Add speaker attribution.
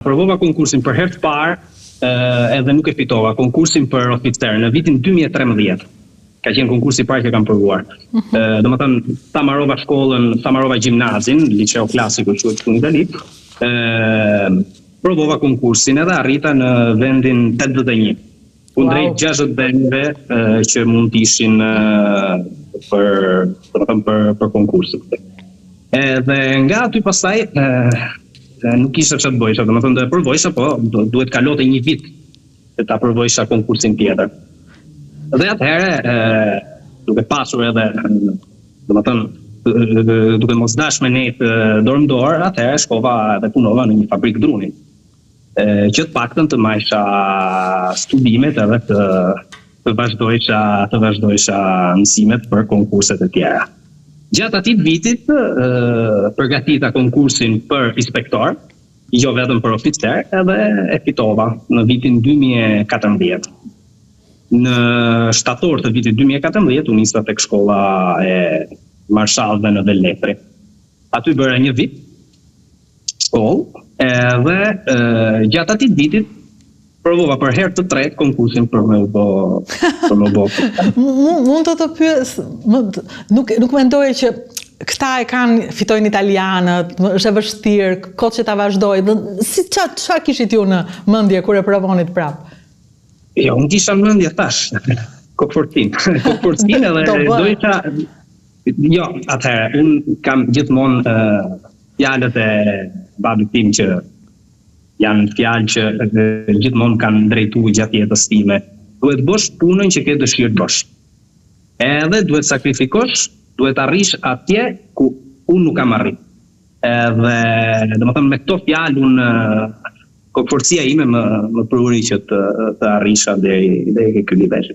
Speaker 1: Provova konkursin për herë të parë, edhe nuk e fitova, konkursin për oficer në vitin 2013. Ka qenë konkursi i parë që kam provuar. Domethënë, Samarova shkollën, Samarova gjimnazin, liceu klasiku quhet këtu në Itali. Provova konkursin edhe arrita në vendin 81. Kundrejt 60 vendeve që mund të ishin për konkursin. Edhe nga aty pastaj nuk isha çfarë të bëjsha, domethënë do e provojsha, po duhet kalote një vit që ta provojsha konkursin tjetër. Dhe atëherë, duke pasur edhe, domethënë, duke mos dash me nejt dorë në dorë, atëherë shkova dhe punova në një fabrikë druni. Që të paktën të majsha studimet edhe të vazhdojsha mësimet për konkurset e tjera. Gjatë atij vitit përgatita konkursin për inspektor, jo vetëm për oficer, edhe e fitova në vitin 2014. Në shtator të vitit 2014 u nisa tek shkolla e marshallëve në Velletri. Aty bëra një vit shkollë, edhe gjatë atij vitit provova për herë të tretë konkursin për me u bë.
Speaker 2: Mund të pyes, nuk mendoje që këta fitojnë italianët, është e vështirë, kot që ta vazhdoj. Si çfarë kishit ju në mendje kur e provonit prapë?
Speaker 1: Jo, unë kisha në mendje tash. Kokfortin edhe dojta. Jo, atëherë, unë kam gjithmonë fjalët e babit tim që janë fjalë që gjithmonë kanë drejtuar gjatë jetës time. Duhet bësh punën që ke dëshirë të bësh. Edhe duhet sakrifikosh, duhet arrish atje ku unë nuk kam arrit. Edhe, domethënë, me këto fjalë unë kokforcia ime më pruri që të arrisha deri ky nivel.